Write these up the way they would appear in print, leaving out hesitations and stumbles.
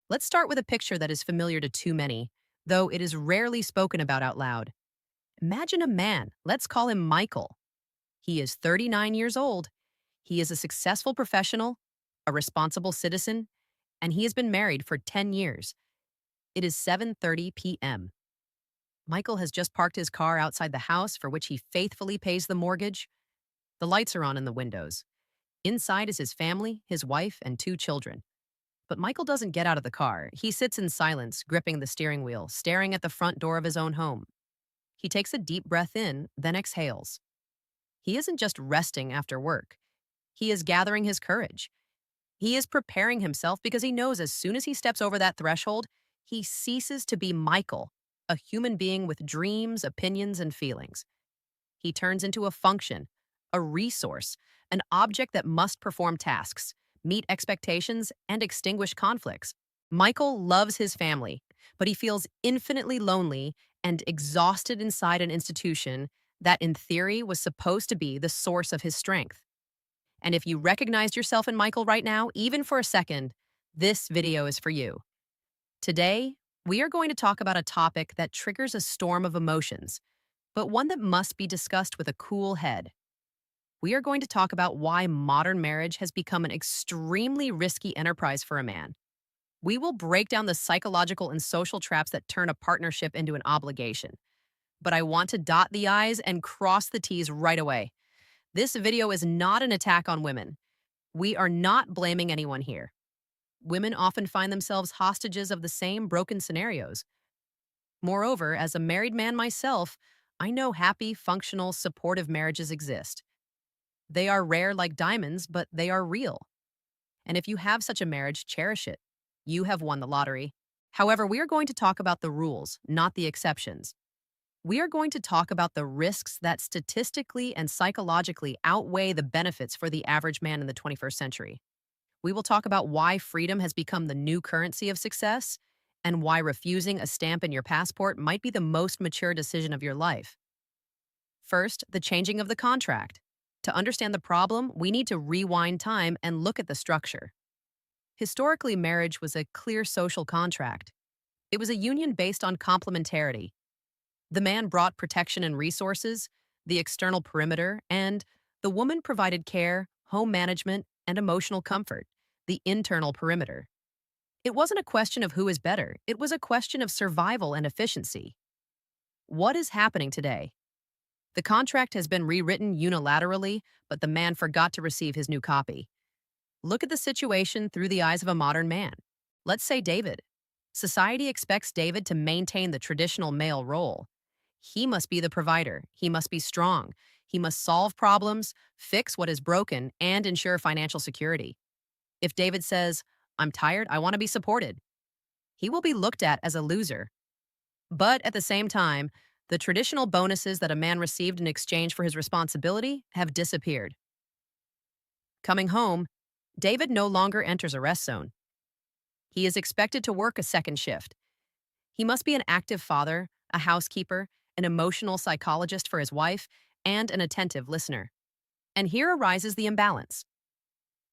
Let's start with a picture that is familiar to too many, though it is rarely spoken about out loud. Imagine a man, let's call him Michael. He is 39 years old. He is a successful professional, a responsible citizen, and he has been married for 10 years. It is 7:30 p.m. Michael has just parked his car outside the house for which he faithfully pays the mortgage. The lights are on in the windows. Inside is his family, his wife, and two children. But Michael doesn't get out of the car. He sits in silence, gripping the steering wheel, staring at the front door of his own home. He takes a deep breath in, then exhales. He isn't just resting after work. He is gathering his courage. He is preparing himself because he knows as soon as he steps over that threshold, he ceases to be Michael, a human being with dreams, opinions, and feelings. He turns into a function, a resource, an object that must perform tasks, meet expectations, and extinguish conflicts. Michael loves his family, but he feels infinitely lonely and exhausted inside an institution that, in theory, was supposed to be the source of his strength. And if you recognized yourself in Michael right now, even for a second, this video is for you. Today, we are going to talk about a topic that triggers a storm of emotions, but one that must be discussed with a cool head. We are going to talk about why modern marriage has become an extremely risky enterprise for a man. We will break down the psychological and social traps that turn a partnership into an obligation. But I want to dot the I's and cross the T's right away. This video is not an attack on women. We are not blaming anyone here. Women often find themselves hostages of the same broken scenarios. Moreover, as a married man myself, I know happy, functional, supportive marriages exist. They are rare like diamonds, but they are real. And if you have such a marriage, cherish it. You have won the lottery. However, we are going to talk about the rules, not the exceptions. We are going to talk about the risks that statistically and psychologically outweigh the benefits for the average man in the 21st century. We will talk about why freedom has become the new currency of success and why refusing a stamp in your passport might be the most mature decision of your life. First, the changing of the contract. To understand the problem, we need to rewind time and look at the structure. Historically, marriage was a clear social contract. It was a union based on complementarity. The man brought protection and resources, the external perimeter, and the woman provided care, home management, and emotional comfort, the internal perimeter. It wasn't a question of who is better, it was a question of survival and efficiency. What is happening today? The contract has been rewritten unilaterally, but the man forgot to receive his new copy. Look at the situation through the eyes of a modern man. Let's say David. Society expects David to maintain the traditional male role. He must be the provider. He must be strong. He must solve problems, fix what is broken, and ensure financial security. If David says, "I'm tired, I want to be supported," he will be looked at as a loser. But at the same time, the traditional bonuses that a man received in exchange for his responsibility have disappeared. Coming home, David no longer enters a rest zone. He is expected to work a second shift. He must be an active father, a housekeeper, an emotional psychologist for his wife, and an attentive listener. And here arises the imbalance.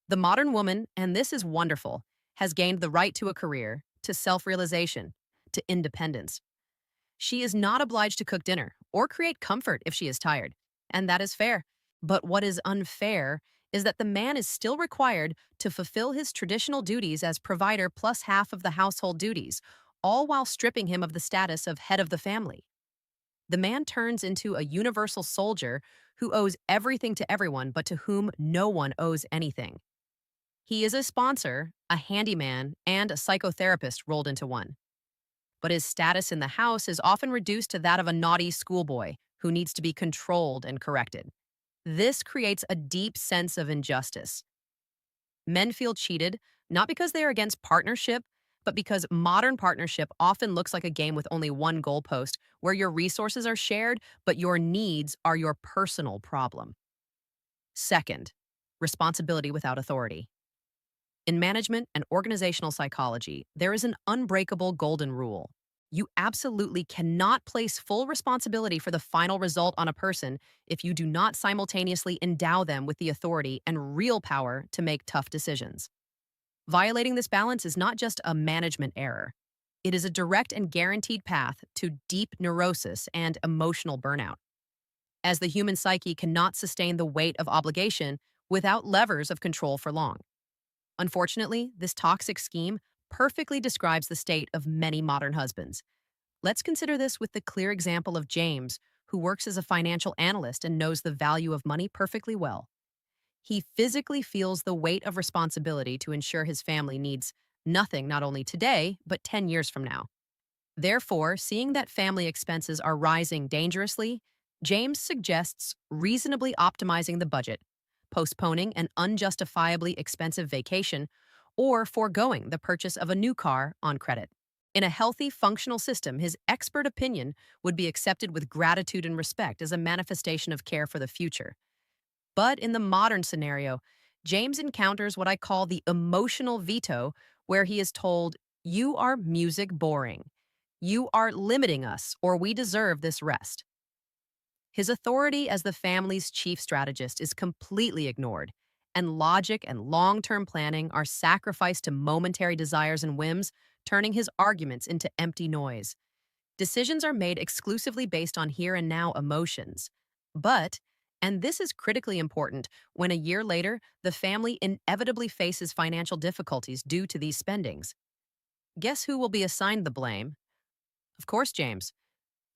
The modern woman, and this is wonderful, has gained the right to a career, to self-realization, to independence. She is not obliged to cook dinner or create comfort if she is tired, and that is fair. But what is unfair is that the man is still required to fulfill his traditional duties as provider plus half of the household duties, all while stripping him of the status of head of the family. The man turns into a universal soldier who owes everything to everyone but to whom no one owes anything. He is a sponsor, a handyman, and a psychotherapist rolled into one. But his status in the house is often reduced to that of a naughty schoolboy who needs to be controlled and corrected. This creates a deep sense of injustice. Men feel cheated, not because they are against partnership, but because modern partnership often looks like a game with only one goalpost, where your resources are shared, but your needs are your personal problem. Second, responsibility without authority. In management and organizational psychology, there is an unbreakable golden rule. You absolutely cannot place full responsibility for the final result on a person if you do not simultaneously endow them with the authority and real power to make tough decisions. Violating this balance is not just a management error, it is a direct and guaranteed path to deep neurosis and emotional burnout, as the human psyche cannot sustain the weight of obligation without levers of control for long. Unfortunately, this toxic scheme perfectly describes the state of many modern husbands. Let's consider this with the clear example of James, who works as a financial analyst and knows the value of money perfectly well. He physically feels the weight of responsibility to ensure his family needs nothing not only today, but 10 years from now. Therefore, seeing that family expenses are rising dangerously, James suggests reasonably optimizing the budget, postponing an unjustifiably expensive vacation, or foregoing the purchase of a new car on credit. In a healthy, functional system, his expert opinion would be accepted with gratitude and respect as a manifestation of care for the future. But in the modern scenario, James encounters what I call the emotional veto, where he is told, "You are music boring. You are limiting us, or we deserve this rest." His authority as the family's chief strategist is completely ignored, and logic and long term planning are sacrificed to momentary desires and whims, turning his arguments into empty noise. Decisions are made exclusively based on here and now emotions. But, and this is critically important, when a year later, the family inevitably faces financial difficulties due to these spendings. Guess who will be assigned the blame? Of course, James.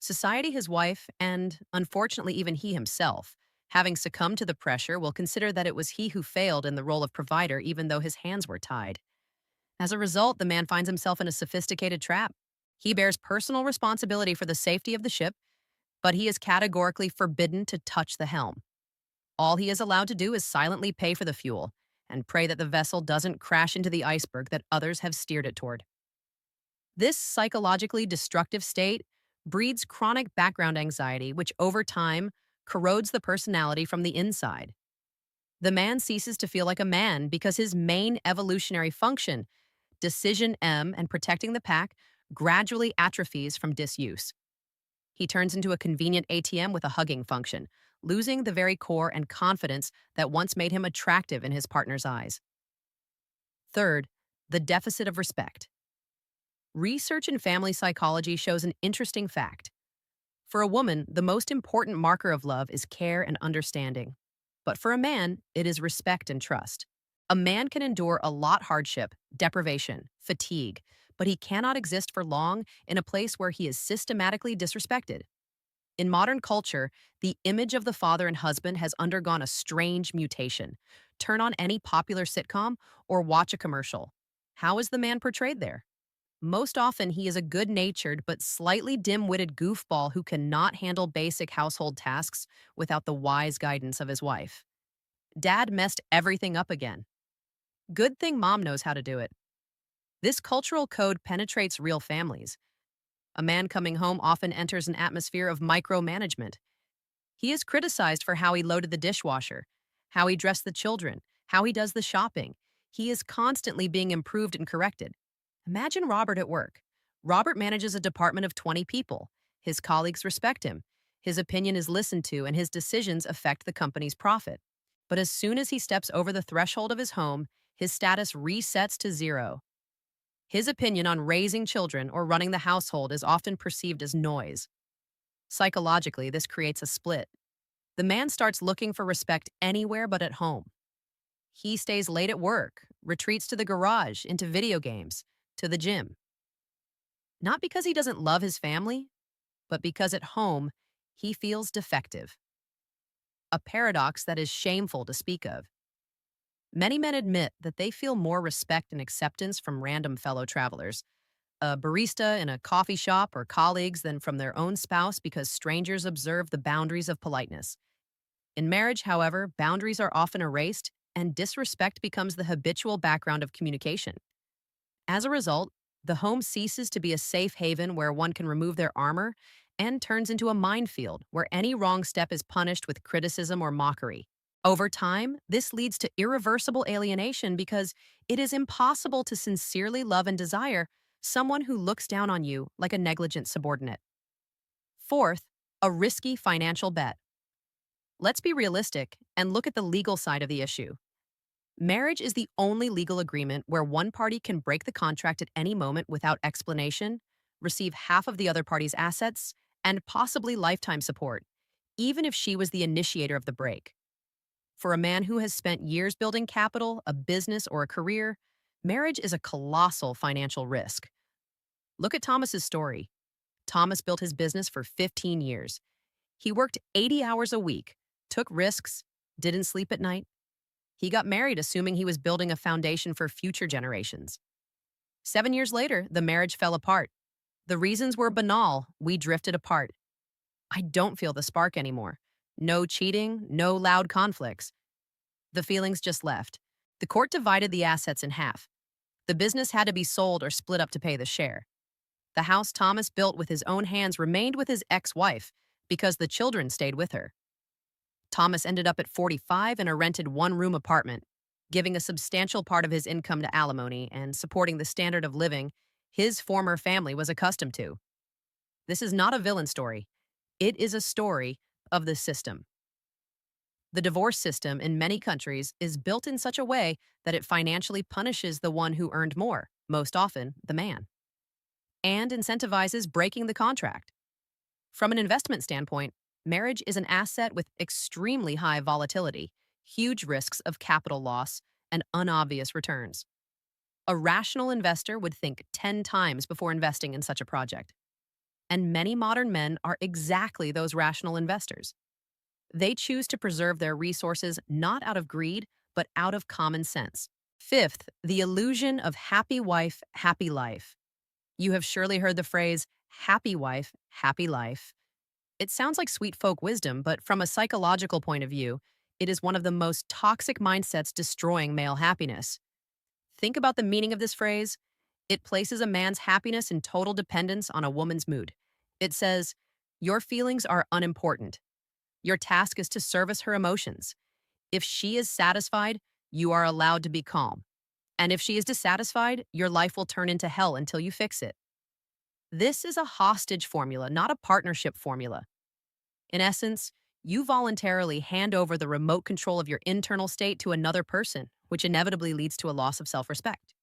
Society, his wife, and unfortunately even he himself, having succumbed to the pressure, will consider that it was he who failed in the role of provider even though his hands were tied. As a result, the man finds himself in a sophisticated trap. He bears personal responsibility for the safety of the ship, but he is categorically forbidden to touch the helm. All he is allowed to do is silently pay for the fuel and pray that the vessel doesn't crash into the iceberg that others have steered it toward. This psychologically destructive state breeds chronic background anxiety, which over time corrodes the personality from the inside. The man ceases to feel like a man because his main evolutionary function, decision M and protecting the pack, gradually atrophies from disuse. He turns into a convenient ATM with a hugging function, losing the very core and confidence that once made him attractive in his partner's eyes. Third, the deficit of respect. Research in family psychology shows an interesting fact. For a woman, the most important marker of love is care and understanding. But for a man, it is respect and trust. A man can endure a lot hardship, deprivation, fatigue, but he cannot exist for long in a place where he is systematically disrespected. In modern culture, the image of the father and husband has undergone a strange mutation. Turn on any popular sitcom or watch a commercial. How is the man portrayed there? Most often, he is a good natured but slightly dim witted goofball who cannot handle basic household tasks without the wise guidance of his wife. Dad messed everything up again. Good thing mom knows how to do it. This cultural code penetrates real families. A man coming home often enters an atmosphere of micromanagement. He is criticized for how he loaded the dishwasher, how he dressed the children, how he does the shopping. He is constantly being improved and corrected. Imagine Robert at work. Robert manages a department of 20 people. His colleagues respect him. His opinion is listened to, and his decisions affect the company's profit. But as soon as he steps over the threshold of his home, his status resets to zero. His opinion on raising children or running the household is often perceived as noise. Psychologically, this creates a split. The man starts looking for respect anywhere but at home. He stays late at work, retreats to the garage, into video games, to the gym. Not because he doesn't love his family, but because at home, he feels defective. A paradox that is shameful to speak of. Many men admit that they feel more respect and acceptance from random fellow travelers, a barista in a coffee shop or colleagues, than from their own spouse because strangers observe the boundaries of politeness. In marriage, however, boundaries are often erased and disrespect becomes the habitual background of communication. As a result, the home ceases to be a safe haven where one can remove their armor and turns into a minefield where any wrong step is punished with criticism or mockery. Over time, this leads to irreversible alienation because it is impossible to sincerely love and desire someone who looks down on you like a negligent subordinate. Fourth, a risky financial bet. Let's be realistic and look at the legal side of the issue. Marriage is the only legal agreement where one party can break the contract at any moment without explanation, receive half of the other party's assets, and possibly lifetime support, even if she was the initiator of the break. For a man who has spent years building capital, a business, or a career, marriage is a colossal financial risk. Look at Thomas's story. Thomas built his business for 15 years. He worked 80 hours a week, took risks, didn't sleep at night. He got married assuming he was building a foundation for future generations. 7 years later, the marriage fell apart. The reasons were banal. We drifted apart. I don't feel the spark anymore. No cheating, no loud conflicts. The feelings just left. The court divided the assets in half. The business had to be sold or split up to pay the share. The house Thomas built with his own hands remained with his ex-wife because the children stayed with her. Thomas ended up at 45 in a rented one-room apartment, giving a substantial part of his income to alimony and supporting the standard of living his former family was accustomed to. This is not a villain story. It is a story of the system. The divorce system in many countries is built in such a way that it financially punishes the one who earned more, most often the man, and incentivizes breaking the contract. From an investment standpoint, marriage is an asset with extremely high volatility, huge risks of capital loss, and unobvious returns. A rational investor would think 10 times before investing in such a project. And many modern men are exactly those rational investors. They choose to preserve their resources not out of greed, but out of common sense. Fifth, the illusion of happy wife, happy life. You have surely heard the phrase, happy wife, happy life. It sounds like sweet folk wisdom, but from a psychological point of view, it is one of the most toxic mindsets destroying male happiness. Think about the meaning of this phrase. It places a man's happiness in total dependence on a woman's mood. It says, your feelings are unimportant. Your task is to service her emotions. If she is satisfied, you are allowed to be calm. And if she is dissatisfied, your life will turn into hell until you fix it. This is a hostage formula, not a partnership formula. In essence, you voluntarily hand over the remote control of your internal state to another person, which inevitably leads to a loss of self-respect.